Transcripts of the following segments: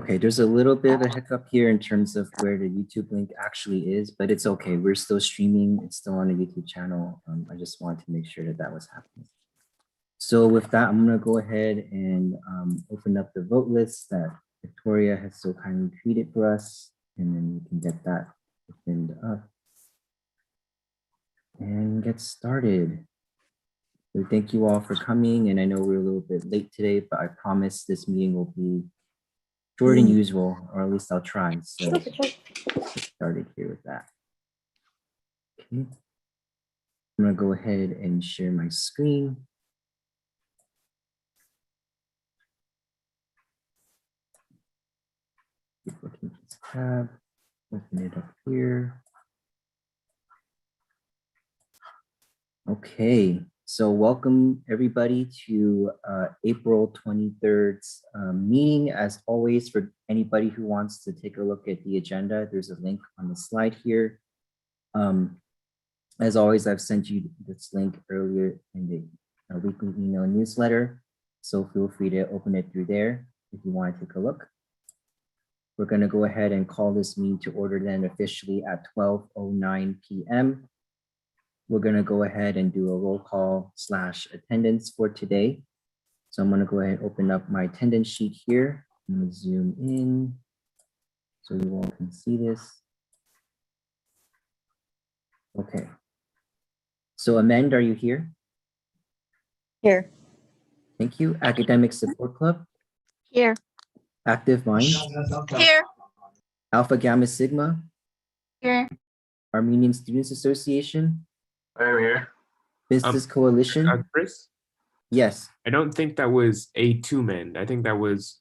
Okay, there's a little bit of a hiccup here in terms of where the YouTube link actually is, but it's okay. We're still streaming. It's still on the YouTube channel. I just wanted to make sure that that was happening. So with that, I'm going to go ahead and open up the vote list that Victoria has so kindly created for us, and then we can get that opened up and get started. So thank you all for coming, and I know we're a little bit late today, but I promise this meeting will be shorter than usual, or at least I'll try. So let's get started here with that. Okay. I'm going to go ahead and share my screen. Keep looking at this tab, open it up here. Okay, so welcome everybody to April 23rd's meeting. As always, for anybody who wants to take a look at the agenda, there's a link on the slide here. As always, I've sent you this link earlier in the weekly email newsletter, so feel free to open it through there if you want to take a look. We're going to go ahead and call this meeting to order then officially at 12:09 p.m. We're going to go ahead and do a roll call / attendance for today. So I'm going to go ahead and open up my attendance sheet here. I'm going to zoom in so you all can see this. Okay. So Amanda, are you here? Here. Thank you. Academic Support Club? Here. Active Minds? Here. Alpha Gamma Sigma? Here. Armenian Students Association? I'm here. Business Coalition? Chris? Yes. I don't think that was A2 men. I think that was.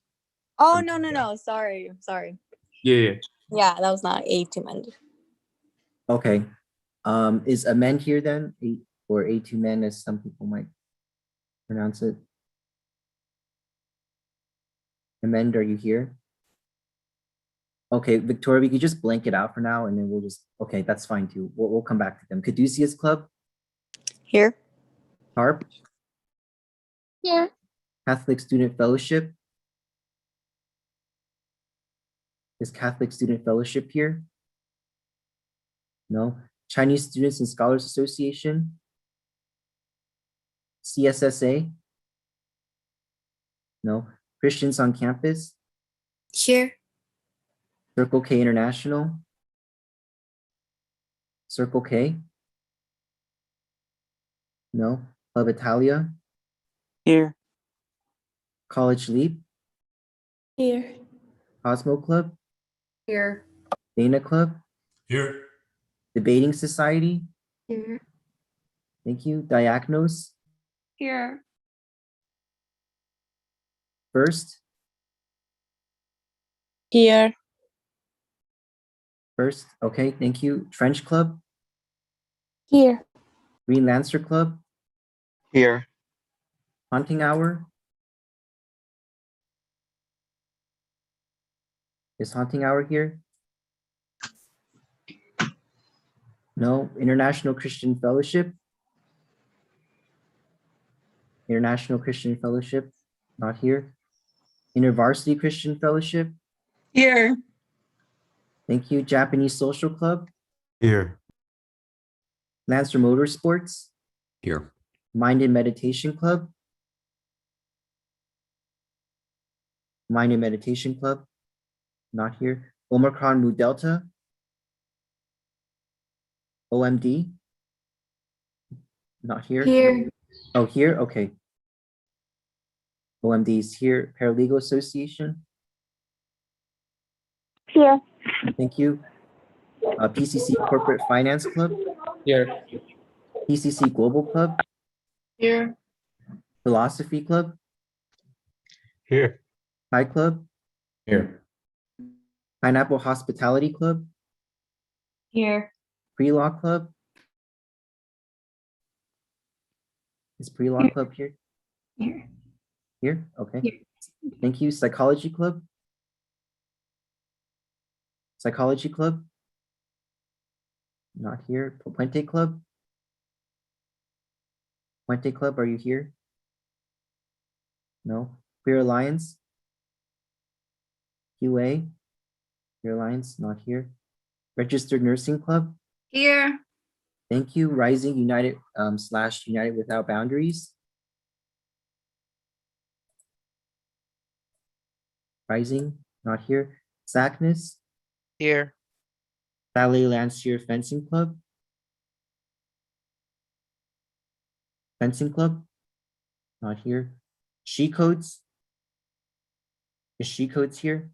Oh, no. Sorry. Yeah. Yeah, that was not A2 men. Okay. Is Amend here then? Or A2 men, as some people might pronounce it? Amend, are you here? Okay, Victoria, we could just blank it out for now, and then we'll just, okay, that's fine too. We'll come back to them. Caduceus Club? Here. HARP? Here. Catholic Student Fellowship? Is Catholic Student Fellowship here? No. Chinese Students and Scholars Association? CSSA? No. Christians on Campus? Here. Circle K International? Circle K? No. Club Italia? Here. College Leap? Here. Cosmo Club? Here. Dana Club? Here. Debating Society? Here. Thank you. Diagnos? Here. First? Here. First, okay, thank you. Trench Club? Here. Green Lancer Club? Here. Hunting Hour? Is Hunting Hour here? No. International Christian Fellowship? International Christian Fellowship? Not here. InterVarsity Christian Fellowship? Here. Thank you. Japanese Social Club? Here. Lancer Motorsports? Here. Mind and Meditation Club? Mind and Meditation Club? Not here. Omicron Mu Delta? OMD? Not here. Here. Oh, here? Okay. OMD is here. Paralegal Association? Here. Thank you. PCC Corporate Finance Club? Here. PCC Global Club? Here. Philosophy Club? Here. Pi Club? Here. Pineapple Hospitality Club? Here. Pre-Law Club? Is Pre-Law Club here? Here. Here? Okay. Here. Thank you. Psychology Club? Psychology Club? Not here. Puente Club? Puente Club, are you here? No. Queer Alliance? QA, Airlines, not here. Registered Nursing Club, Here. thank you. Rising United / United Without Boundaries. Rising, not here. Sackness, Here. Ballet Lancier Fencing Club. Fencing Club, not here. She Codes. Is She Codes here?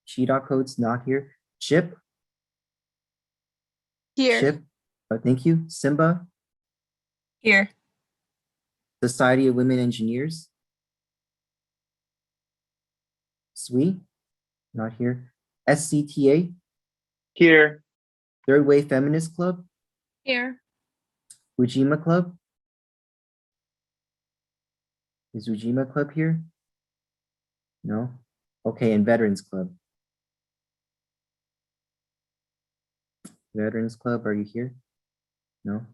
She.Codes, not here. Chip, Here. Chip, thank you. Simba, Here. Society of Women Engineers. SWE, not here. SCTA, Here. Third Wave Feminist Club. Here. Ujima Club. Is Ujima Club here? No? Okay, and Veterans Club. Veterans Club, are you here? No?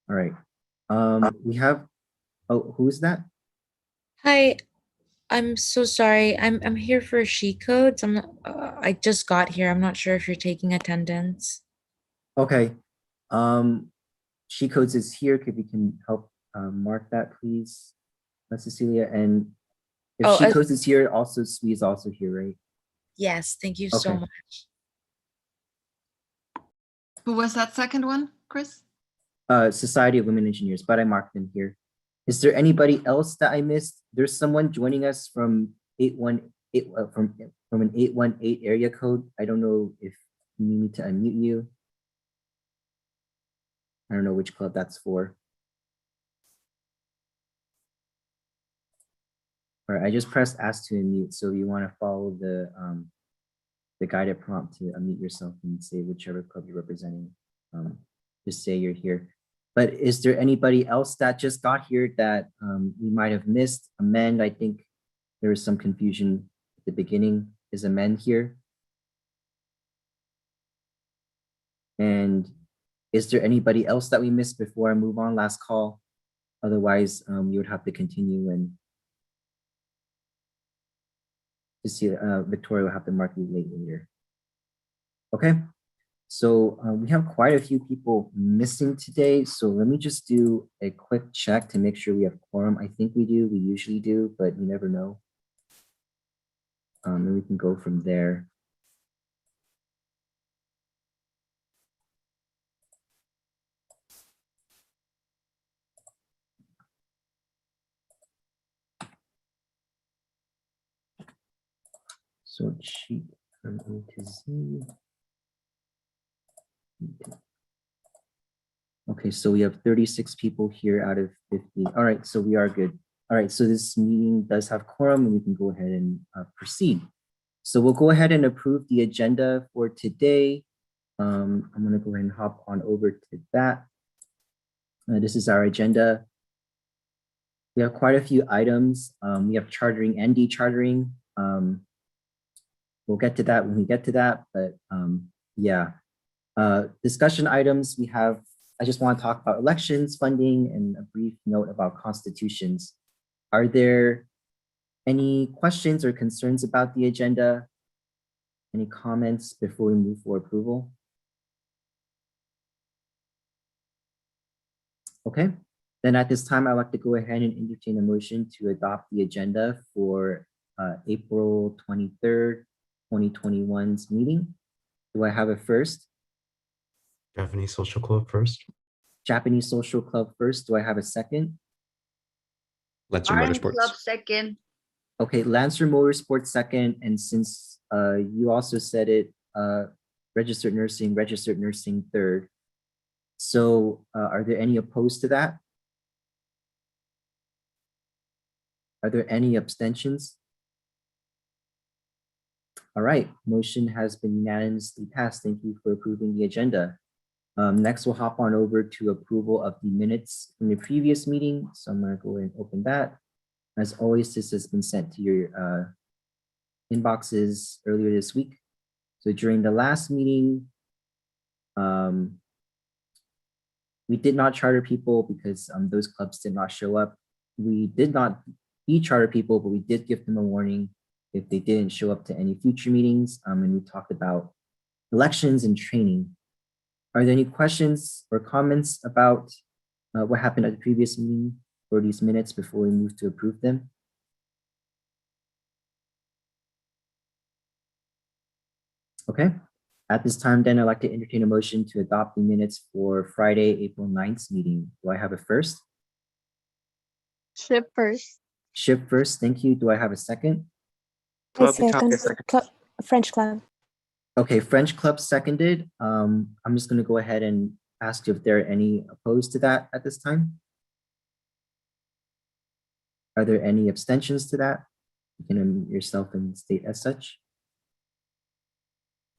All right. We have, oh, who's that? Hi, I'm so sorry. I'm here for she codes. I'm not, I just got here. I'm not sure if you're taking attendance. Okay. She Codes is here. If you can help mark that, please, Cecilia. And if Oh, She Codes is here, also SWE is also here, right? Yes, thank you so Okay. much. Who was that second one, Chris? Society of Women Engineers, but I marked them here. Is there anybody else that I missed? There's someone joining us from 818 from an 818 area code. I don't know if you need me to unmute you. I don't know which club that's for. All right, I just pressed ask to unmute. So you want to follow the guided prompt to unmute yourself and say whichever club you're representing. Just say you're here. But is there anybody else that just got here that we might have missed? Amend, I think there was some confusion at the beginning. Is Amend here? And is there anybody else that we missed before I move on? Last call. Otherwise, you would have to continue and to see Victoria will have to mark you late later. Okay. So we have quite a few people missing today. So let me just do a quick check to make sure we have quorum. I think we do, we usually do, but you never know. And we can go from there. So sheet from A to Z. Okay, so we have 36 people here out of 50. All right, so we are good. All right, so this meeting does have quorum and we can go ahead and proceed. So we'll go ahead and approve the agenda for today. I'm gonna go ahead and hop on over to that. This is our agenda. We have quite a few items. We have chartering and dechartering. We'll get to that when we get to that, but yeah. Discussion items, we have, I just want to talk about elections, funding, and a brief note about constitutions. Are there any questions or concerns about the agenda? Any comments before we move for approval? Okay, then at this time, I'd like to go ahead and entertain a motion to adopt the agenda for April 23rd, 2021's meeting. Do I have a first? Japanese Social Club first. Japanese Social Club first. Do I have a second? Lancer Orange Club Motorsports. second. Okay, Lancer Motorsports second. And since you also said it, registered nursing third. So are there any opposed to that? Are there any abstentions? All right, motion has been unanimously passed. Thank you for approving the agenda. Next, we'll hop on over to approval of the minutes from the previous meeting. So I'm gonna go ahead and open that. As always, this has been sent to your inboxes earlier this week. So during the last meeting, we did not charter people because those clubs did not show up. We did not charter people, but we did give them a warning if they didn't show up to any future meetings. And we talked about elections and training. Are there any questions or comments about what happened at the previous meeting or these minutes before we move to approve them? Okay, at this time, then I'd like to entertain a motion to adopt the minutes for Friday, April 9th meeting. Do I have a first? Ship first. Ship first, thank you. Do I have a second? I Club second. second. French Club. Okay, French Club seconded. I'm just gonna go ahead and ask if there are any opposed to that at this time. Are there any abstentions to that? You can unmute yourself and state as such.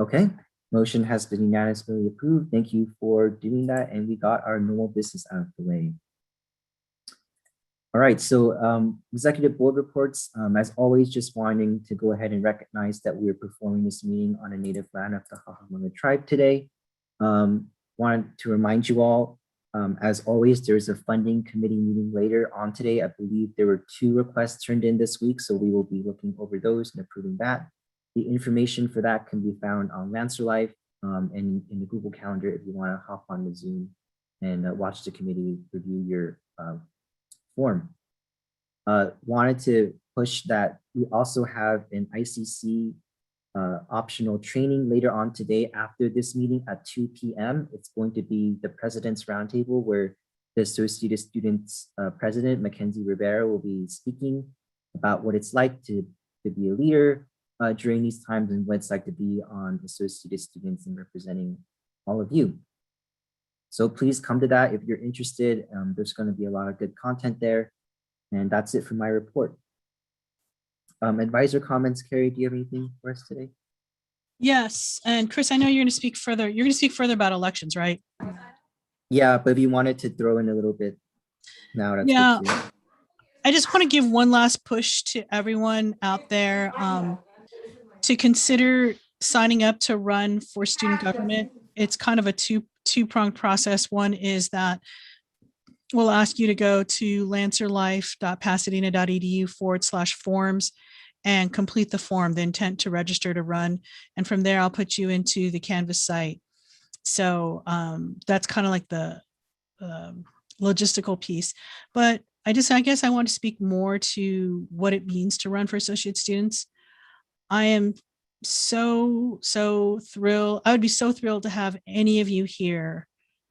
Okay, motion has been unanimously approved. Thank you for doing that, and we got our normal business out of the way. All right, so executive board reports, as always, just wanting to go ahead and recognize that we're performing this meeting on a native land of the Hahamanga tribe today. Wanted to remind you all, as always, there's a funding committee meeting later on today. I believe there were 2 requests turned in this week, so we will be looking over those and approving that. The information for that can be found on Lancer Life and in the Google Calendar if you want to hop on the Zoom and watch the committee review your form. Wanted to push that we also have an ICC optional training later on today after this meeting at 2 p.m. It's going to be the President's Roundtable where the Associated Students President, Mackenzie Rivera, will be speaking about what it's like to be a leader during these times and what it's like to be on Associated Students and representing all of you. So please come to that if you're interested. There's going to be a lot of good content there. And that's it for my report. Advisor comments, Carrie, do you have anything for us today? Yes, and Chris, I know you're going to speak further. You're going to speak further about elections, right? Yeah, but if you wanted to throw in a little bit now, that's Yeah. good too. I just want to give one last push to everyone out there to consider signing up to run for student government. It's kind of a two-pronged process. One is that we'll ask you to go to lancerlife.pasadena.edu/forms and complete the form, the intent to register to run. And from there, I'll put you into the Canvas site. So that's kind of like the logistical piece. But I guess I want to speak more to what it means to run for associate students. I am so thrilled. I would be so thrilled to have any of you here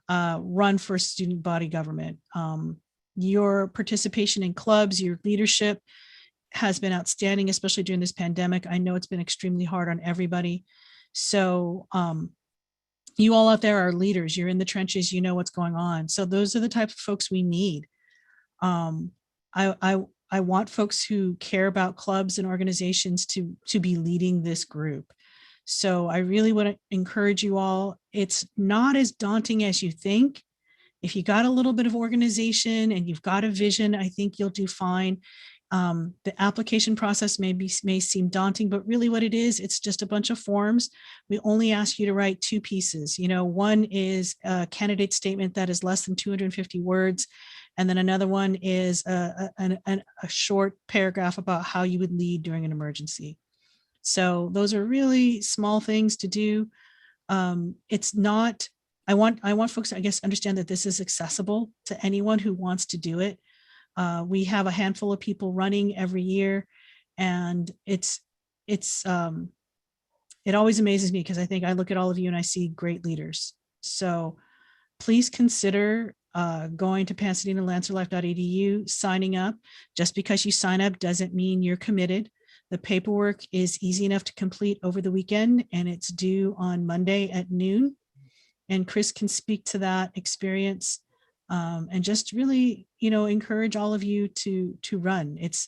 run for student body government. Your participation in clubs, your leadership has been outstanding, especially during this pandemic. I know it's been extremely hard on everybody. So you all out there are leaders. You're in the trenches. You know what's going on. So those are the type of folks we need. I want folks who care about clubs and organizations to be leading this group. So I really want to encourage you all. It's not as daunting as you think. If you got a little bit of organization and you've got a vision, I think you'll do fine. The application process may seem daunting, but really what it is, it's just a bunch of forms. We only ask you to write 2 pieces. One is a candidate statement that is less than 250 words. And then another one is a short paragraph about how you would lead during an emergency. So those are really small things to do. It's not, I want folks to, I guess, understand that this is accessible to anyone who wants to do it. We have a handful of people running every year, and it always amazes me because I think I look at all of you and I see great leaders. So please consider going to PasadenaLancerLife.edu, signing up. Just because you sign up doesn't mean you're committed. The paperwork is easy enough to complete over the weekend, and it's due on Monday at noon. And Chris can speak to that experience and just really, encourage all of you to run. It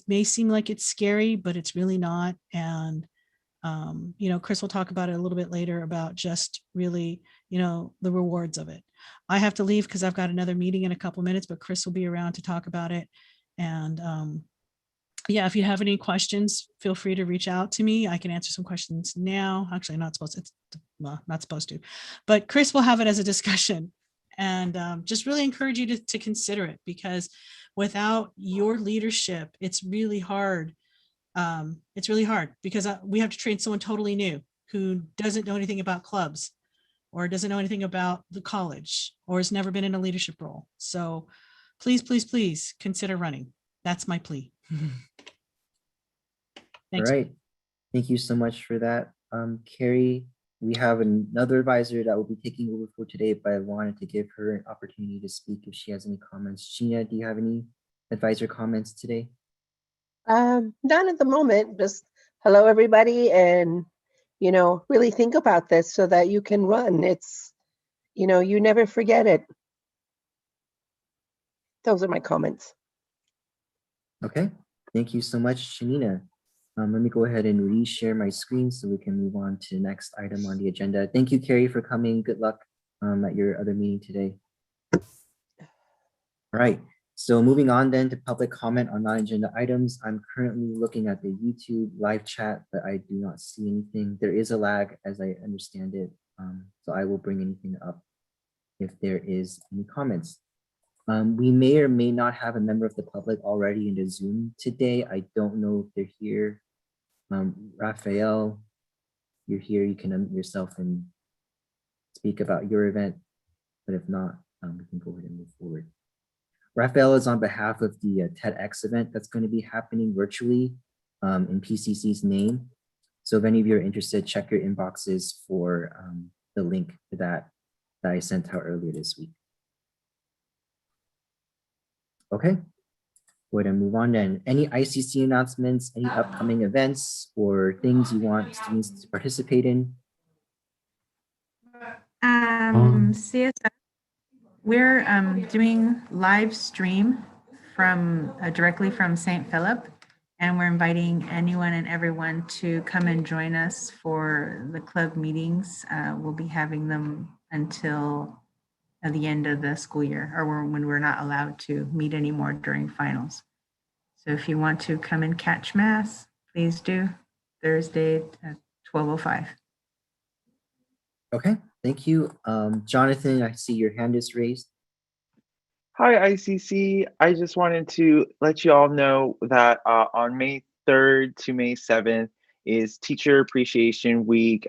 may seem like it's scary, but it's really not. And Chris will talk about it a little bit later about just really, the rewards of it. I have to leave because I've got another meeting in a couple minutes, but Chris will be around to talk about it. And yeah, if you have any questions, feel free to reach out to me. I can answer some questions now. Actually, not supposed to, but Chris will have it as a discussion. And just really encourage you to consider it, because without your leadership, it's really hard. It's really hard because we have to train someone totally new who doesn't know anything about clubs or doesn't know anything about the college or has never been in a leadership role. So please, please, please consider running. That's my plea. All Thanks. right. Thank you so much for that. Carrie, we have another advisor that will be taking over for today, but I wanted to give her an opportunity to speak if she has any comments. Gina, do you have any advisor comments today? Not at the moment, just hello, everybody. And, really think about this so that you can run. It's, you never forget it. Those are my comments. Okay, thank you so much, Shanina. Let me go ahead and reshare my screen so we can move on to the next item on the agenda. Thank you, Carrie, for coming. Good luck at your other meeting today. All right, so moving on then to public comment on non-agenda items. I'm currently looking at the YouTube live chat, but I do not see anything. There is a lag as I understand it. So I will bring anything up if there is any comments. We may or may not have a member of the public already in the Zoom today. I don't know if they're here. Raphael, you're here, you can unmute yourself and speak about your event, but if not, we can go ahead and move forward. Raphael is on behalf of the TEDx event that's going to be happening virtually in PCC's name. So if any of you are interested, check your inboxes for the link to that I sent out earlier this week. Okay, go ahead and move on then. Any ICC announcements, any upcoming events or things you want students to participate in? CSF, we're doing live stream from directly from St. Philip, and we're inviting anyone and everyone to come and join us for the club meetings. We'll be having them until the end of the school year, or when we're not allowed to meet anymore during finals. So if you want to come and catch mass, please do. Thursday at 12:05. Okay, thank you. Jonathan, I see your hand is raised. Hi, ICC. I just wanted to let you all know that on May 3rd to May 7th is Teacher Appreciation Week.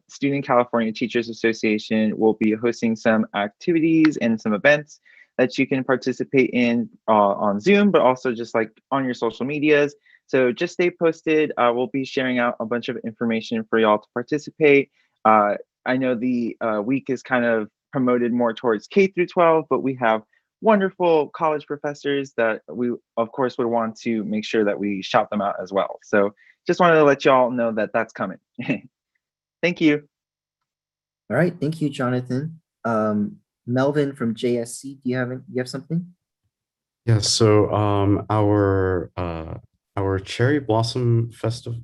Student California Teachers Association will be hosting some activities and some events that you can participate in on Zoom, but also just like on your social medias. So just stay posted. We'll be sharing out a bunch of information for y'all to participate. I know the week is kind of promoted more towards K through 12, but we have wonderful college professors that we, of course, would want to make sure that we shout them out as well. So just wanted to let y'all know that that's coming. Thank you. All right, thank you, Jonathan. Melvin from JSC, do you have something? Yeah, so our Cherry Blossom Festival,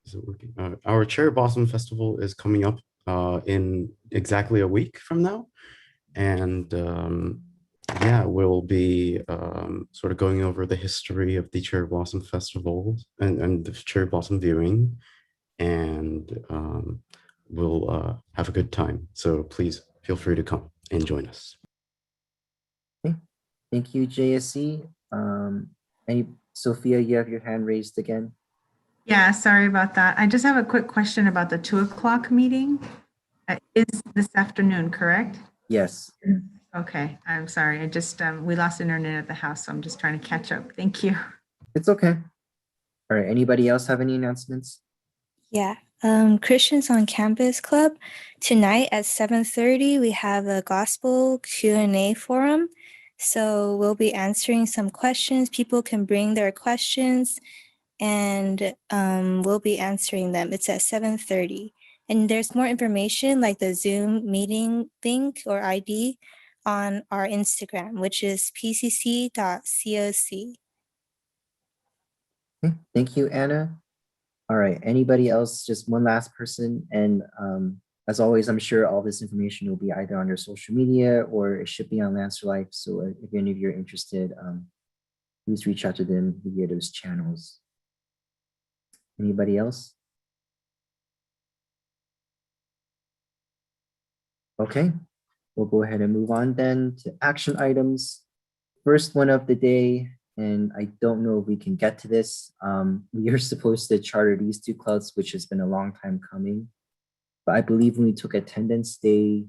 is it working? Our Cherry Blossom Festival is coming up in exactly a week from now. And yeah, we'll be sort of going over the history of the Cherry Blossom Festival and the Cherry Blossom viewing, and we'll have a good time. So please feel free to come and join us. Okay. Thank you, JSC. Sophia, you have your hand raised again. Yeah, sorry about that. I just have a quick question about the 2:00 meeting. Is this afternoon, correct? Yes. Okay, I'm sorry. I just, we lost internet at the house, so I'm just trying to catch up. Thank you. It's okay. All right, anybody else have any announcements? Yeah. Christians on Campus Club. Tonight at 7:30, we have a gospel Q&A forum. So we'll be answering some questions. People can bring their questions and we'll be answering them. It's at 7:30. And there's more information like the Zoom meeting link or ID on our Instagram, which is pcc.coc. Okay, thank you, Anna. All right, anybody else? Just one last person. And as always, I'm sure all this information will be either on your social media or it should be on Lancer Life. So if any of you are interested, please reach out to them via those channels. Anybody else? Okay, we'll go ahead and move on then to action items. First one of the day, and I don't know if we can get to this. We are supposed to charter these two clubs, which has been a long time coming. But I believe when we took attendance, they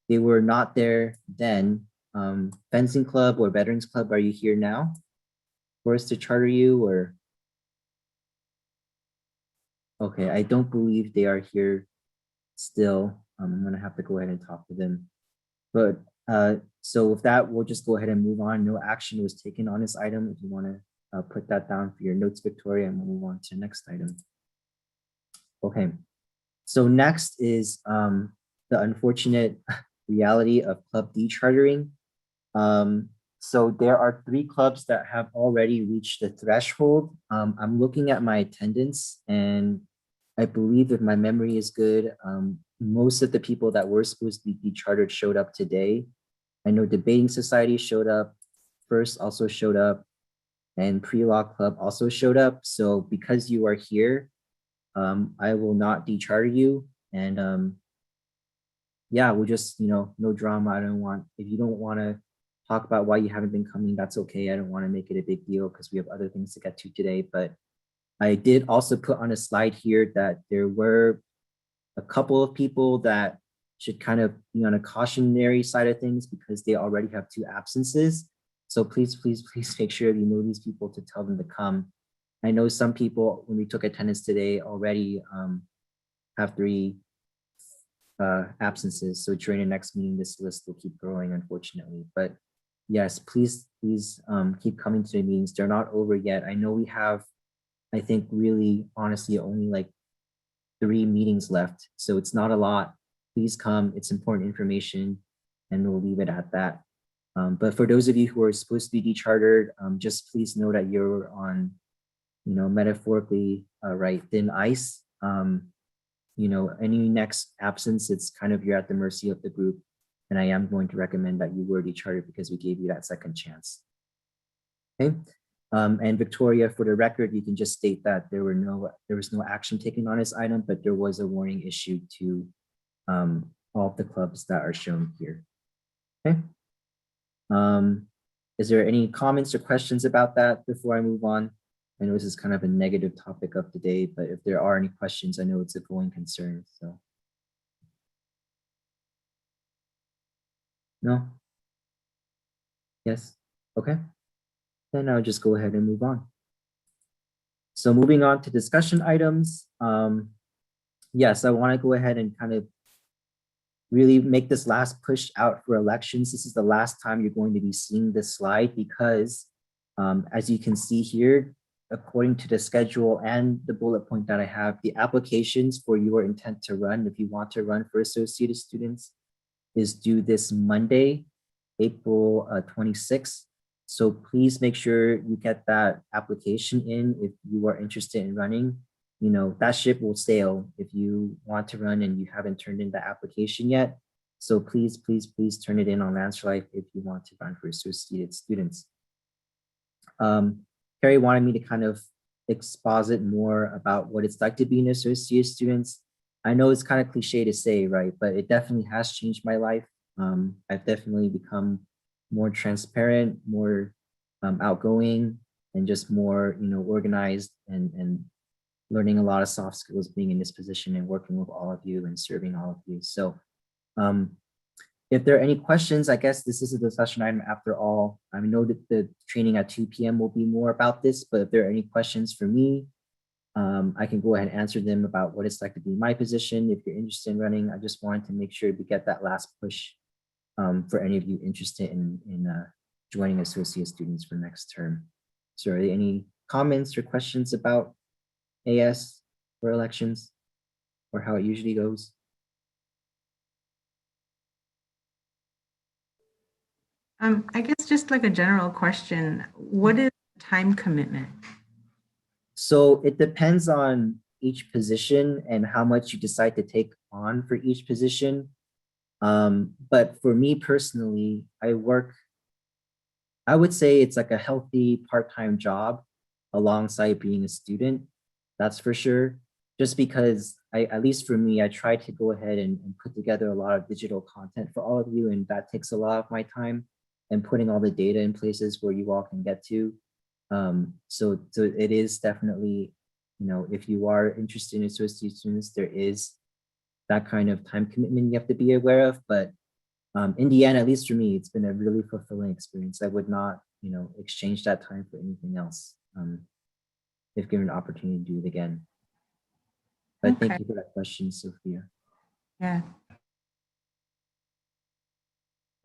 were not there then. Fencing Club or Veterans Club, are you here now for us to charter you, or? Okay, I don't believe they are here still. I'm gonna have to go ahead and talk to them. But so with that, we'll just go ahead and move on. No action was taken on this item. If you wanna put that down for your notes, Victoria, and we'll move on to the next item. Okay, so next is the unfortunate reality of Club D chartering. So there are 3 clubs that have already reached the threshold. I'm looking at my attendance, and I believe if my memory is good, most of the people that were supposed to be chartered showed up today. I know Debating Society showed up, First also showed up, and Pre-Law Club also showed up. So because you are here, I will not decharter you. And yeah, we'll just, no drama. I don't want, if you don't want to talk about why you haven't been coming, that's okay. I don't want to make it a big deal because we have other things to get to today. But I did also put on a slide here that there were a couple of people that should kind of be on a cautionary side of things because they already have 2 absences. So please make sure you know these people to tell them to come. I know some people, when we took attendance today, already have 3 absences. So during the next meeting, this list will keep growing, unfortunately. But yes, please keep coming to the meetings. They're not over yet. I know we have, I think really, honestly, only like 3 meetings left. So it's not a lot. Please come. It's important information, and we'll leave it at that. But for those of you who are supposed to be dechartered, just please know that you're on, metaphorically, right, thin ice. Any next absence, it's kind of, you're at the mercy of the group. And I am going to recommend that you were dechartered because we gave you that second chance. Okay. And Victoria, for the record, you can just state that there was no action taken on this item, but there was a warning issued to all of the clubs that are shown here. Okay. Is there any comments or questions about that before I move on? I know this is kind of a negative topic of the day, but if there are any questions, I know it's a going concern. So no? Yes? Okay. Then I'll just go ahead and move on. So moving on to discussion items. Yes, I want to go ahead and kind of really make this last push out for elections. This is the last time you're going to be seeing this slide because as you can see here, according to the schedule and the bullet point that I have, the applications for your intent to run, if you want to run for associated students, is due this Monday, April 26th. So please make sure you get that application in if you are interested in running. That ship will sail if you want to run and you haven't turned in the application yet. So please turn it in on Answer Life if you want to run for associated students. Carrie wanted me to kind of exposit more about what it's like to be an associate students. I know it's kind of cliche to say, right? But it definitely has changed my life. I've definitely become more transparent, more outgoing, and just more, organized and learning a lot of soft skills being in this position and working with all of you and serving all of you. So if there are any questions, I guess this is a discussion item after all. I know that the training at 2 p.m. will be more about this, but if there are any questions for me, I can go ahead and answer them about what it's like to be in my position. If you're interested in running, I just wanted to make sure we get that last push for any of you interested in joining associate students for next term. So are there any comments or questions about AS or elections or how it usually goes? I guess just like a general question, what is time commitment? So it depends on each position and how much you decide to take on for each position. But for me personally, I would say it's like a healthy part-time job alongside being a student. That's for sure. Just because at least for me, I try to go ahead and put together a lot of digital content for all of you, and that takes a lot of my time, and putting all the data in places where you all can get to. So it is definitely, you know, if you are interested in associate students, there is that kind of time commitment you have to be aware of. But in the end, at least for me, it's been a really fulfilling experience. I would not, you know, exchange that time for anything else if given the opportunity to do it again. But Okay. thank you for that question, Sophia. Yeah.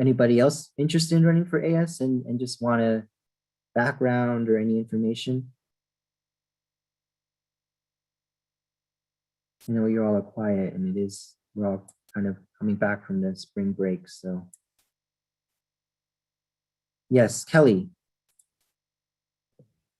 Anybody else interested in running for AS and just want a background or any information? I know you're all quiet, and we're all kind of coming back from the spring break, so. Yes, Kelly.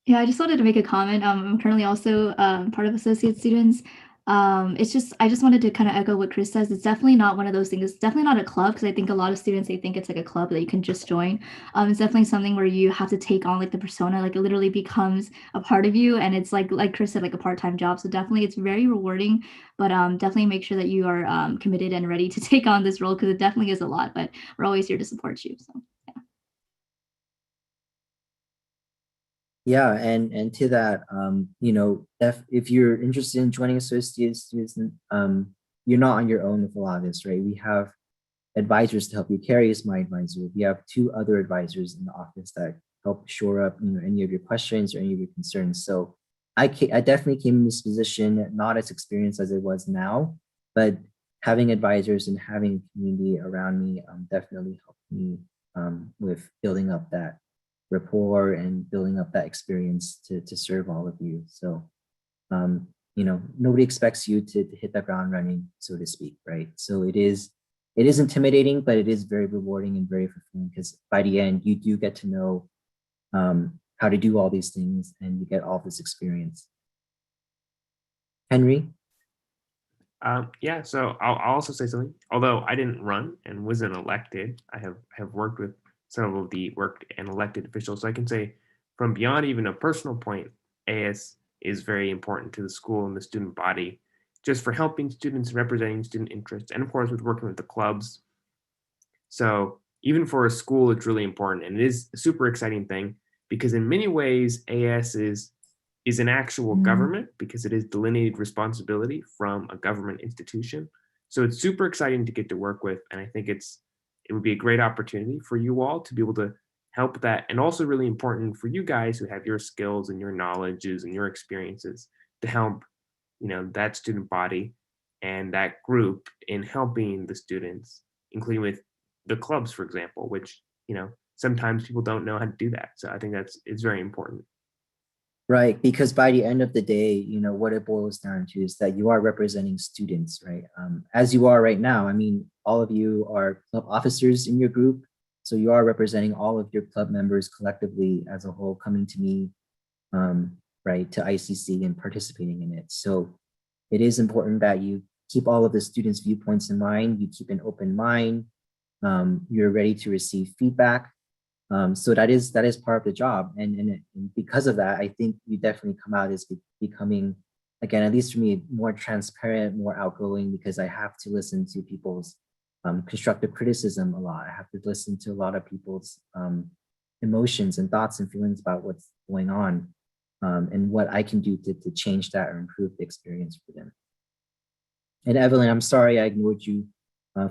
Yeah, I just wanted to make a comment. I'm currently also part of associate students. It's just, I just wanted to kind of echo what Chris says. It's definitely not one of those things. It's definitely not a club, because I think a lot of students, they think it's like a club that you can just join. It's definitely something where you have to take on like the persona, like it literally becomes a part of you. And it's like Chris said, like a part-time job. So definitely it's very rewarding, but definitely make sure that you are committed and ready to take on this role, because it definitely is a lot, but we're always here to support you. So. Yeah, and to that, you know, if you're interested in joining associate students, you're not on your own with a lot of this, right? We have advisors to help you. Carrie is my advisor. We have 2 other advisors in the office that help shore up, you know, any of your questions or any of your concerns. So I definitely came in this position not as experienced as it was now, but having advisors and having a community around me definitely helped me with building up that rapport and building up that experience to serve all of you. So, you know, nobody expects you to hit the ground running, so to speak, right? So it is intimidating, but it is very rewarding and very fulfilling, because by the end, you do get to know how to do all these things, and you get all this experience. Henry? Yeah, so I'll also say something. Although I didn't run and wasn't elected, I have worked with several of the worked and elected officials. So I can say from beyond even a personal point, AS is very important to the school and the student body, just for helping students, representing student interests, and of course with working with the clubs. So even for a school, it's really important, and it is a super exciting thing, because in many ways, AS is an actual government, because it is delineated responsibility from a government institution. So it's super exciting to get to work with, and I think it would be a great opportunity for you all to be able to help that, and also really important for you guys who have your skills and your knowledges and your experiences to help, you know, that student body and that group in helping the students, including with the clubs, for example, which, you know, sometimes people don't know how to do that. So I think it's very important. Right, because by the end of the day, you know, what it boils down to is that you are representing students, right? As you are right now. I mean, all of you are club officers in your group, so you are representing all of your club members collectively as a whole, coming to me, right, to ICC and participating in it. So it is important that you keep all of the students' viewpoints in mind, you keep an open mind, you're ready to receive feedback. So that is part of the job, and because of that, I think you definitely come out as becoming, again, at least for me, more transparent, more outgoing, because I have to listen to people's constructive criticism a lot. I have to listen to a lot of people's emotions and thoughts and feelings about what's going on, and what I can do to change that or improve the experience for them. And Evelyn, I'm sorry I ignored you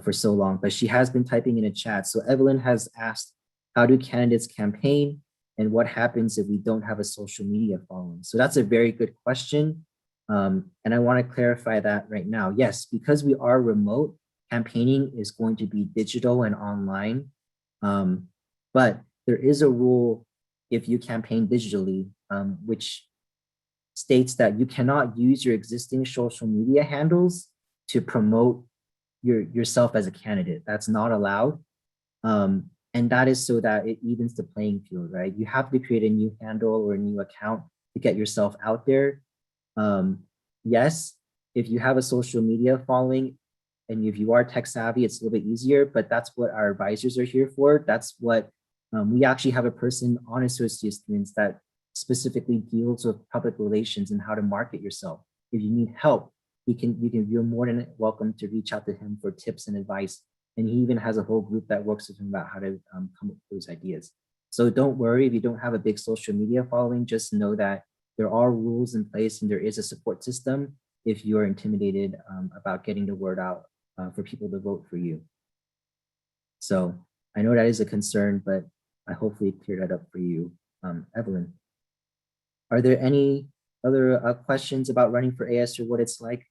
for so long, but she has been typing in a chat. So Evelyn has asked, how do candidates campaign, and what happens if we don't have a social media following? So that's a very good question. And I want to clarify that right now. Yes, because we are remote, campaigning is going to be digital and online. But there is a rule if you campaign digitally, which states that you cannot use your existing social media handles to promote yourself as a candidate. That's not allowed. And that is so that it evens the playing field, right? You have to create a new handle or a new account to get yourself out there. Yes, if you have a social media following and if you are tech savvy, it's a little bit easier, but that's what our advisors are here for. That's what we actually have a person on associate students that specifically deals with public relations and how to market yourself. If you need help you're more than welcome to reach out to him for tips and advice. And he even has a whole group that works with him about how to come up with those ideas. So don't worry if you don't have a big social media following, just know that there are rules in place and there is a support system if you're intimidated about getting the word out for people to vote for you. So I know that is a concern, but I hopefully cleared that up for you. Evelyn, are there any other questions about running for AS or what it's like?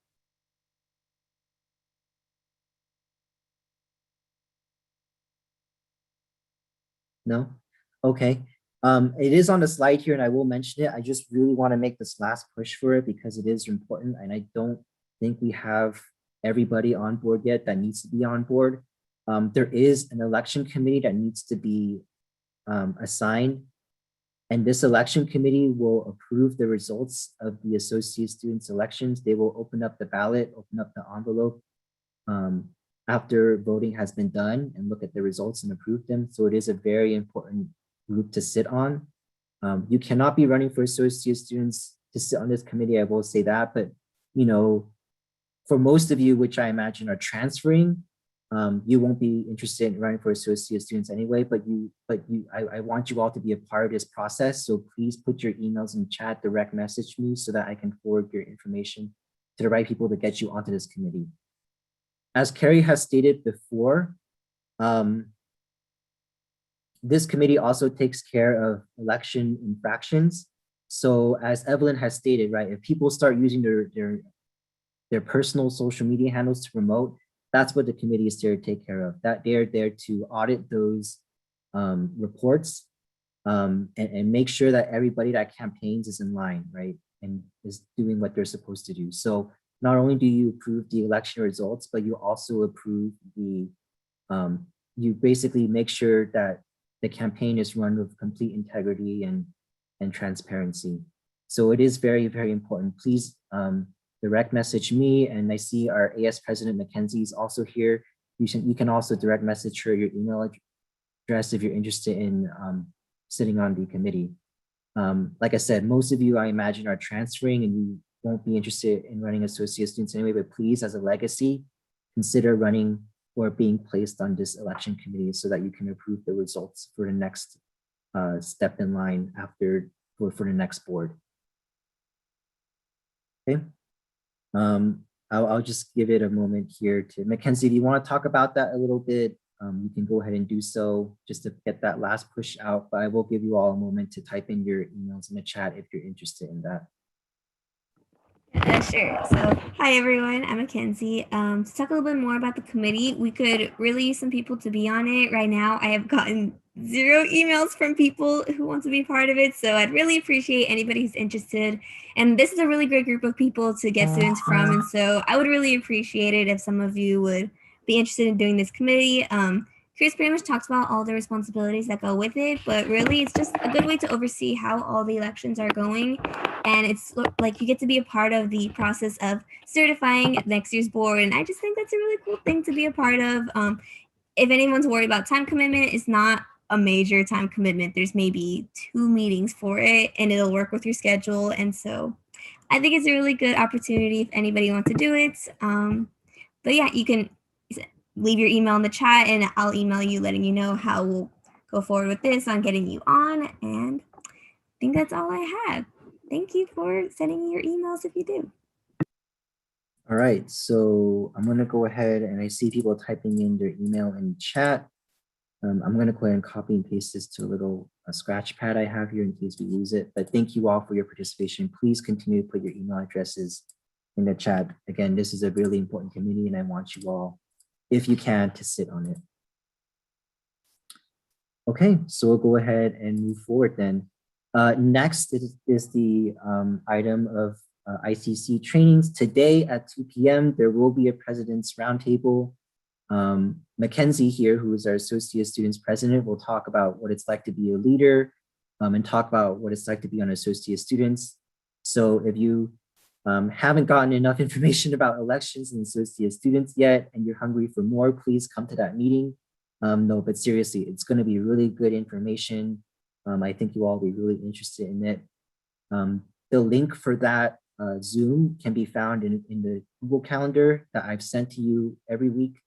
No? Okay. It is on the slide here and I will mention it. I just really want to make this last push for it because it is important and I don't think we have everybody on board yet that needs to be on board. There is an election committee that needs to be assigned, and this election committee will approve the results of the associate students elections. They will open up the ballot, open up the envelope after voting has been done and look at the results and approve them. So it is a very important group to sit on. You cannot be running for associate students to sit on this committee, I will say that, but you know, for most of you, which I imagine are transferring, you won't be interested in running for associate students anyway, but I want you all to be a part of this process. So please put your emails in chat, direct message me so that I can forward your information to the right people to get you onto this committee. As Carrie has stated before, this committee also takes care of election infractions. So as Evelyn has stated, right, if people start using their personal social media handles to promote, that's what the committee is there to take care of. That they're there to audit those reports and make sure that everybody that campaigns is in line, right, and is doing what they're supposed to do. So not only do you approve the election results, but you also approve the, you basically make sure that the campaign is run with complete integrity and transparency. So it is very, very important. Please direct message me, and I see our AS President Mackenzie is also here. You can also direct message her your email address if you're interested in sitting on the committee. Like I said, most of you I imagine are transferring and you won't be interested in running associate students anyway, but please, as a legacy, consider running or being placed on this election committee so that you can approve the results for the next step in line after for the next board. Okay. I'll just give it a moment here to Mackenzie. Do you want to talk about that a little bit? You can go ahead and do so just to get that last push out, but I will give you all a moment to type in your emails in the chat if you're interested in that. Sure. So, hi everyone, I'm Mackenzie. To talk a little bit more about the committee, we could really use some people to be on it. Right now, I have gotten 0 emails from people who want to be part of it, so I'd really appreciate anybody who's interested. And this is a really great group of people to get students from, and so I would really appreciate it if some of you would be interested in doing this committee. Chris pretty much talks about all the responsibilities that go with it, but really it's just a good way to oversee how all the elections are going. And it's like you get to be a part of the process of certifying next year's board. And I just think that's a really cool thing to be a part of. If anyone's worried about time commitment, it's not a major time commitment. There's maybe 2 meetings for it and it'll work with your schedule. And so I think it's a really good opportunity if anybody wants to do it. But yeah, you can leave your email in the chat and I'll email you letting you know how we'll go forward with this on getting you on. And I think that's all I have. Thank you for sending me your emails if you do. All right, so I'm gonna go ahead and I see people typing in their email in chat. I'm gonna go ahead and copy and paste this to a little scratch pad I have here in case we lose it. But thank you all for your participation. Please continue to put your email addresses in the chat. Again, this is a really important committee and I want you all, if you can, to sit on it. Okay, so we'll go ahead and move forward then. Next is the item of ICC trainings. Today at 2 p.m. there will be a president's roundtable. Mackenzie here, who is our associate students president, will talk about what it's like to be a leader and talk about what it's like to be on associate students. So if you haven't gotten enough information about elections and associate students yet, and you're hungry for more, please come to that meeting. No, but seriously, it's going to be really good information. I think you all will be really interested in it. The link for that Zoom can be found in the Google Calendar that I've sent to you every week.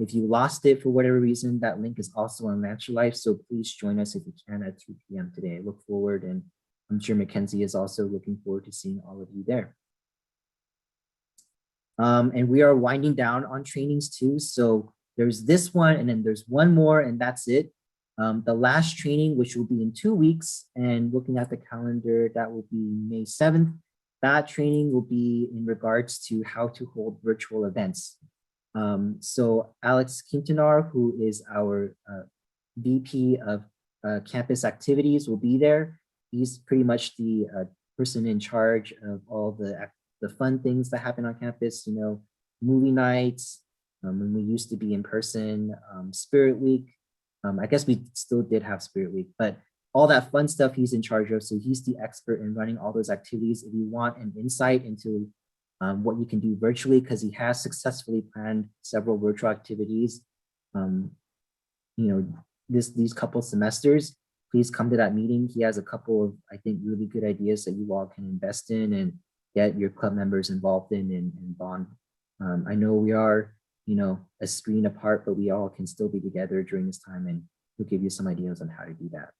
If you lost it for whatever reason, that link is also on Lancer Life. So please join us if you can at 2 p.m. today. I look forward, and I'm sure Mackenzie is also looking forward to seeing all of you there. And we are winding down on trainings too. So there's this one, and then there's one more, and that's it. The last training, which will be in 2 weeks, and looking at the calendar, that will be May 7th. That training will be in regards to how to hold virtual events. So Alex Quintanar, who is our VP of campus activities, will be there. He's pretty much the person in charge of all the fun things that happen on campus, you know, movie nights, when we used to be in person, Spirit Week. I guess we still did have Spirit Week, but all that fun stuff he's in charge of. So he's the expert in running all those activities. If you want an insight into what you can do virtually, because he has successfully planned several virtual activities, you know, these couple semesters, please come to that meeting. He has a couple of, I think, really good ideas that you all can invest in and get your club members involved in and bond. I know we are, you know, a screen apart, but we all can still be together during this time, and we'll give you some ideas on how to do that.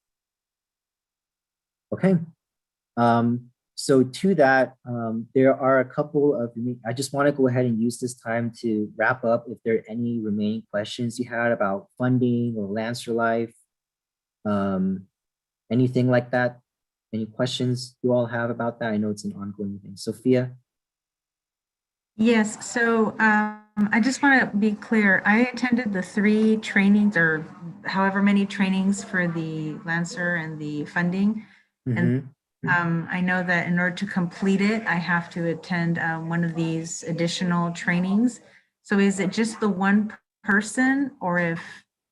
Okay. So to that, there are a couple of, I just want to go ahead and use this time to wrap up if there are any remaining questions you had about funding or Lancer Life, anything like that. Any questions you all have about that? I know it's an ongoing thing. Sophia? Yes, so I just want to be clear. I attended the 3 trainings or however many trainings for the Lancer and the funding. And I know that in order to complete it, I have to attend one of these additional trainings. So is it just the one person, or if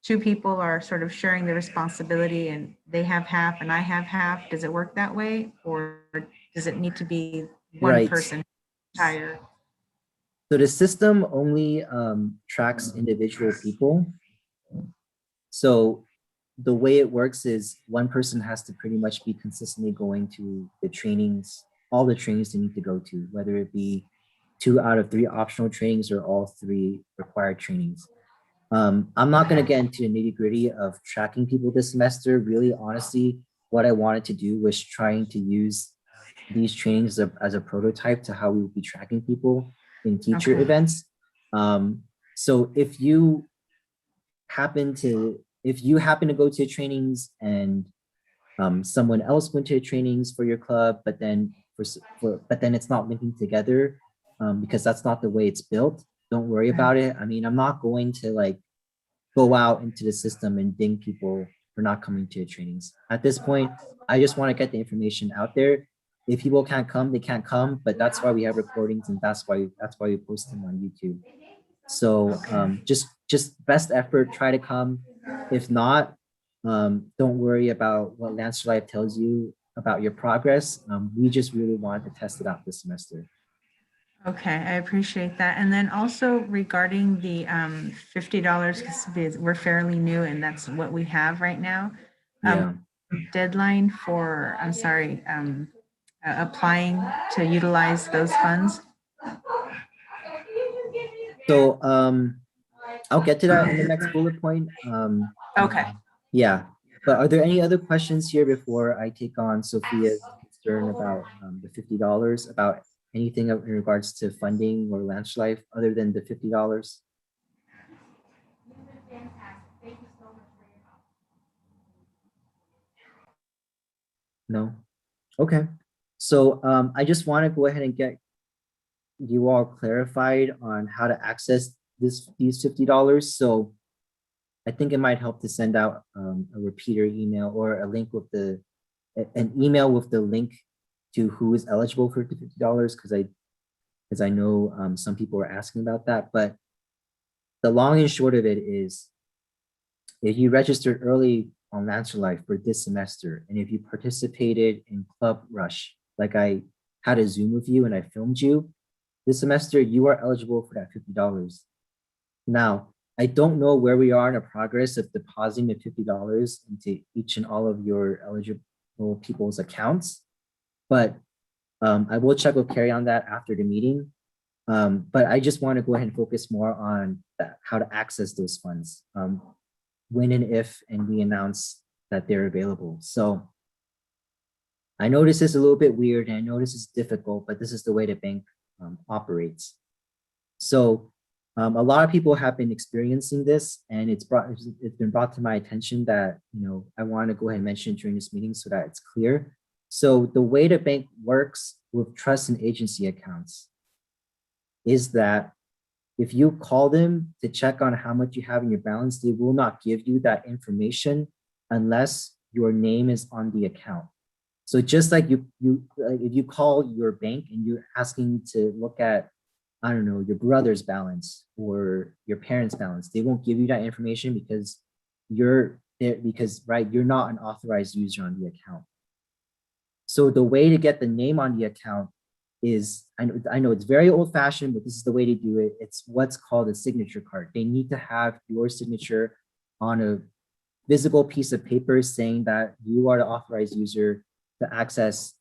2 people are sort of sharing the responsibility and they have half and I have half, does it work that way? Or does it need to be one person entire? So the system only tracks individual people. So the way it works is one person has to pretty much be consistently going to the trainings, all the trainings they need to go to, whether it be 2 out of 3 optional trainings or all 3 required trainings. I'm not going to get into the nitty-gritty of tracking people this semester. Really, honestly, what I wanted to do was trying to use these trainings as a prototype to how we will be tracking people in future events. So if you happen to go to trainings and someone else went to trainings for your club, but then it's not linking together because that's not the way it's built, don't worry about it. I mean, I'm not going to like go out into the system and ding people for not coming to trainings. At this point, I just want to get the information out there. If people can't come, they can't come, but that's why we have recordings, and that's why we post them on YouTube. So just best effort, try to come. If not, don't worry about what Lancer Life tells you about your progress. We just really wanted to test it out this semester. Okay, I appreciate that. And then also regarding the $50, because we're fairly new and that's what we have right now. Deadline for, applying to utilize those funds. So I'll get to that in the next bullet point. Okay. Yeah, but are there any other questions here before I take on Sophia's concern about the $50, about anything in regards to funding or Lancer Life other than the $50? No? Okay. So I just want to go ahead and get you all clarified on how to access these $50. So I think it might help to send out a repeater email or a link with an email with the link to who is eligible for the $50, because I know some people are asking about that. But the long and short of it is, if you registered early on Lancer Life for this semester, and if you participated in Club Rush, like I had a Zoom with you and I filmed you, this semester you are eligible for that $50. Now, I don't know where we are in the progress of depositing the $50 into each and all of your eligible people's accounts, but I will check with Carrie on that after the meeting. But I just want to go ahead and focus more on how to access those funds when and if and we announce that they're available. So I know this is a little bit weird and I know this is difficult, but this is the way the bank operates. So a lot of people have been experiencing this, and it's been brought to my attention that, I want to go ahead and mention during this meeting so that it's clear. So the way the bank works with trust and agency accounts is that if you call them to check on how much you have in your balance, they will not give you that information unless your name is on the account. So just like if you call your bank and you're asking to look at, I don't know, your brother's balance or your parents' balance, they won't give you that information because you're not an authorized user on the account. So the way to get the name on the account is, I know it's very old fashioned, but this is the way to do it. It's what's called a signature card. They need to have your signature on a visible piece of paper saying that you are the authorized user to access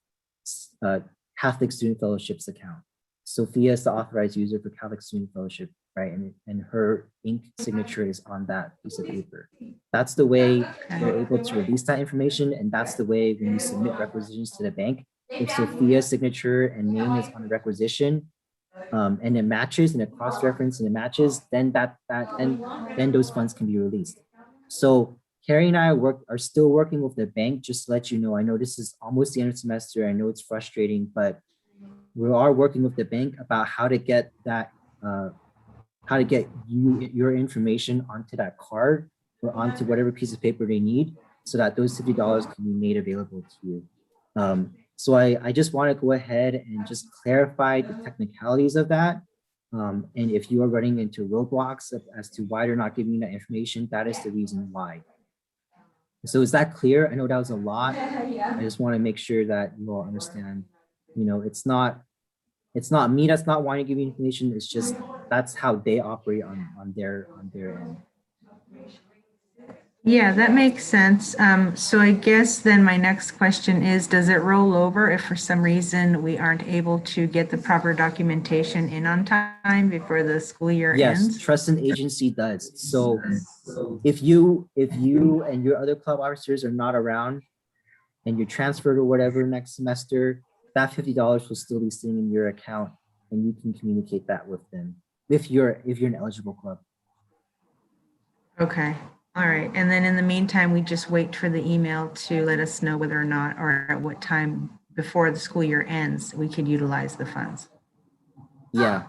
Catholic Student Fellowship's account. Sophia is the authorized user for Catholic Student Fellowship, right? And her ink signature is on that piece of paper. That's the way they're able to release that information. And that's the way when you submit requisitions to the bank, if Sophia's signature and name is on the requisition, and it matches and it cross-reference and it matches, then then those funds can be released. So Carrie and I are still working with the bank, just to let you know. I know this is almost the end of the semester. I know it's frustrating, but we are working with the bank about how to get that, how to get your information onto that card or onto whatever piece of paper they need so that those $50 can be made available to you. So I just want to go ahead and just clarify the technicalities of that. And if you are running into roadblocks as to why they're not giving you that information, that is the reason why. So is that clear? I know that was a lot. I just want to make sure that you all understand, it's not me that's not wanting to give you information. It's just, that's how they operate on their end. Yeah, that makes sense. So I guess then my next question is, does it roll over if for some reason we aren't able to get the proper documentation in on time before the school year ends? Yes, trust and agency does. So if you and your other club officers are not around and you're transferred or whatever next semester, that $50 will still be sitting in your account and you can communicate that with them if you're an eligible club. Okay, all right. And then in the meantime, we just wait for the email to let us know whether or not, or at what time before the school year ends, we could utilize the funds. Yeah.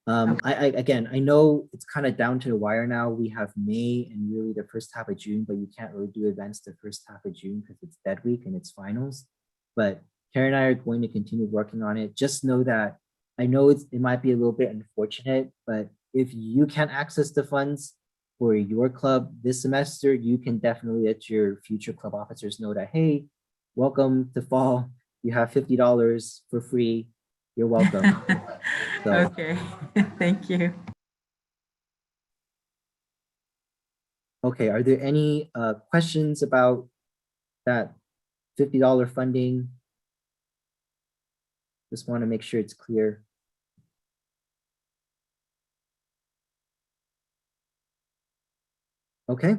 Again, I know it's kind of down to the wire now. We have May and really the first half of June, but you can't really do events the first half of June because it's dead week and it's finals. But Karen and I are going to continue working on it. Just know that I know it might be a little bit unfortunate, but if you can't access the funds for your club this semester, you can definitely let your future club officers know that, hey, welcome to fall. You have $50 for free. You're welcome. So, okay, thank you. Okay, are there any questions about that $50 funding? Just want to make sure it's clear. Okay,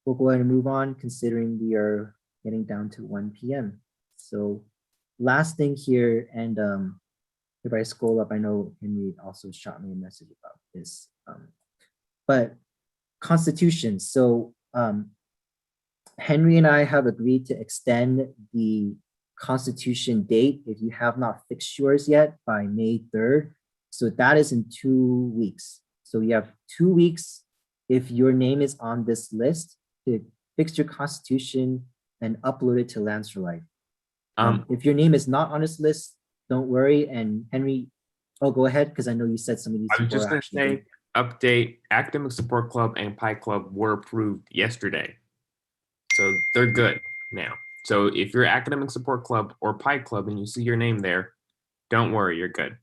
we'll go ahead and move on considering we are getting down to 1 p.m. So last thing here, and if I scroll up, I know Henry also shot me a message about this, but Constitution. So Henry and I have agreed to extend the Constitution date, if you have not fixed yours yet, by May 3rd. So that is in 2 weeks. So you have 2 weeks if your name is on this list to fix your Constitution and upload it to Lands for Life. If your name is not on this list, don't worry. And Henry, go ahead, because I know you said some of these I was people just are going to actually say, doing- update, Academic Support Club and Pi Club were approved yesterday. So they're good now. So if you're Academic Support Club or Pi Club and you see your name there, don't worry, you're good.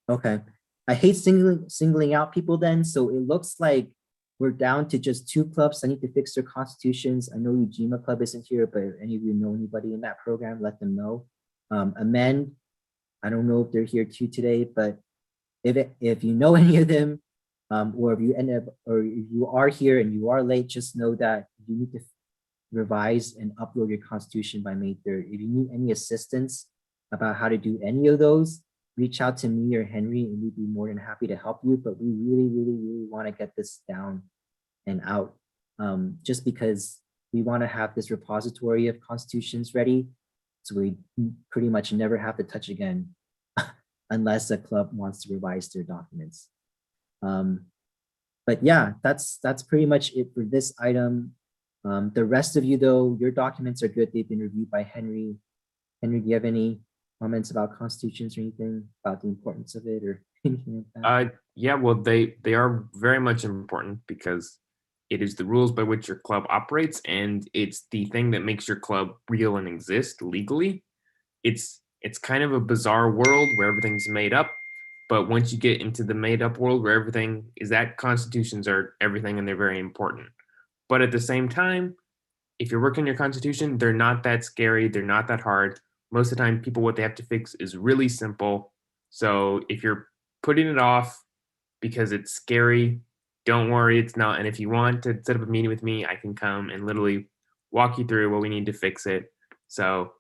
Okay. I hate singling out people then. So it looks like we're down to just 2 clubs that need to fix their constitutions. I know Ujima Club isn't here, but if any of you know anybody in that program, let them know. Amend I don't know if they're here too today, but if you know any of them, or if you end up, or if you are here and you are late, just know that you need to revise and upload your constitution by May 3rd. If you need any assistance about how to do any of those, reach out to me or Henry and we'd be more than happy to help you. But we really want to get this down and out, just because we want to have this repository of constitutions ready. So we pretty much never have to touch again unless a club wants to revise their documents. But yeah, that's pretty much it for this item. The rest of you though, your documents are good. They've been reviewed by Henry. Henry, do you have any comments about constitutions or anything about the importance of it or anything like that? Yeah, well, they are very much important because it is the rules by which your club operates, and it's the thing that makes your club real and exist legally. It's kind of a bizarre world where everything's made up, but once you get into the made up world where everything is that, constitutions are everything and they're very important. But at the same time, if you're working your constitution, they're not that scary, they're not that hard. Most of the time, people, what they have to fix is really simple. So if you're putting it off because it's scary, don't worry, it's not. And if you want to set up a meeting with me, I can come and literally walk you through what we need to fix it. So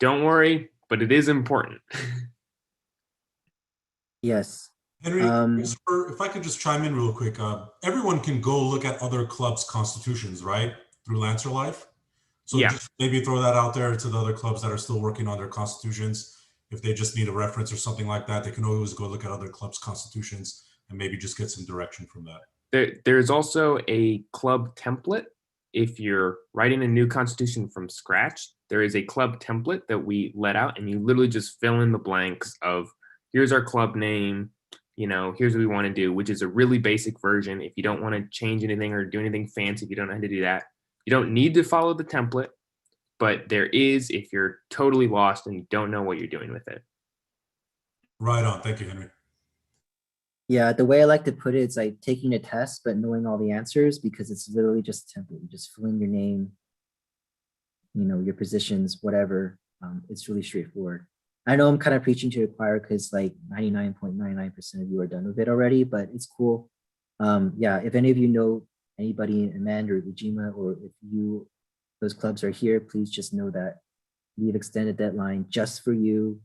don't worry, but it is important. Yes. Henry, if I could just chime in real quick, everyone can go look at other clubs' constitutions, right? Through Lancer Life. So yeah, just maybe throw that out there to the other clubs that are still working on their constitutions. If they just need a reference or something like that, they can always go look at other clubs' constitutions and maybe just get some direction from that. There's also a club template. If you're writing a new constitution from scratch, there is a club template that we let out, and you literally just fill in the blanks of, here's our club name, here's what we want to do, which is a really basic version. If you don't want to change anything or do anything fancy, if you don't know how to do that, you don't need to follow the template, but there is if you're totally lost and you don't know what you're doing with it. Right on. Thank you, Henry. Yeah, the way I like to put it, it's like taking a test, but knowing all the answers, because it's literally just a template. You just fill in your name, your positions, whatever. It's really straightforward. I know I'm kind of preaching to the choir because like 99.99% of you are done with it already, but it's cool. Yeah, if any of you know anybody in Amanda or Ujima, or if those clubs are here, please just know that we've extended deadline just for you.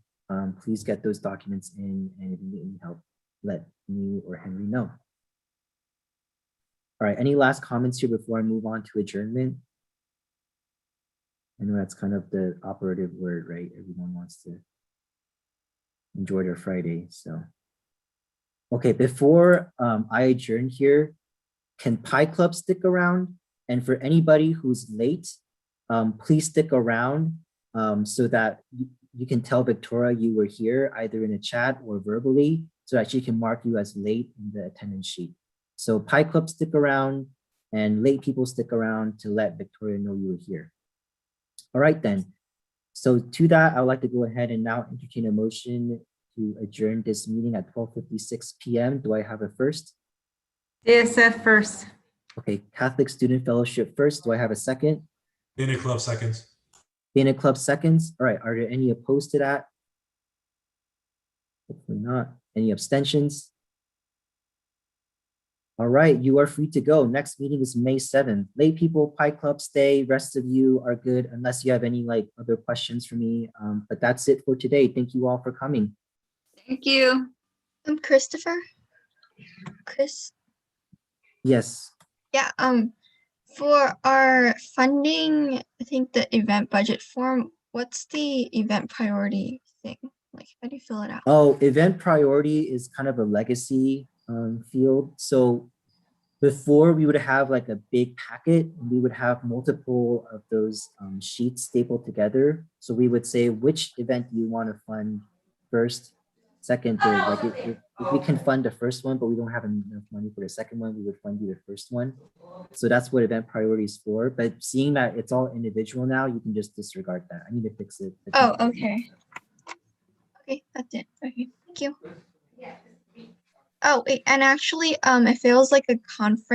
Please get those documents in, and if you need any help, let me or Henry know. All right, any last comments here before I move on to adjournment? I know that's kind of the operative word, right? Everyone wants to enjoy their Friday, so. Okay, before I adjourn here, can Pi Club stick around? And for anybody who's late, please stick around so that you can tell Victoria you were here either in a chat or verbally, so that she can mark you as late in the attendance sheet. So Pi Club stick around, and late people stick around to let Victoria know you were here. All right then. So to that, I would like to go ahead and now entertain a motion to adjourn this meeting at 12:56 p.m. Do I have a first? CSF first. Okay, Catholic Student Fellowship first. Do I have a second? Dana Club seconds. Dana Club seconds. All right, are there any opposed to that? Hopefully not. Any abstentions? All right, you are free to go. Next meeting is May 7th. Late people, Pi Club stay. Rest of you are good unless you have any other questions for me. But that's it for today. Thank you all for coming. Thank you. I'm Christopher. Chris. Yes. Yeah. For our funding, I think the event budget form. What's the event priority thing? Like, how do you fill it out? Oh, event priority is kind of a legacy field. So before we would have like a big packet, we would have multiple of those sheets stapled together. So we would say, which event do you want to fund first, second, third? Like if we can fund the first one, but we don't have enough money for the second one, we would fund you the first one. So that's what event priority is for. But seeing that it's all individual now, you can just disregard that. I need to fix it. Oh, okay. Okay, that's it. Okay, thank you. Oh, wait, and actually, if it was like a conference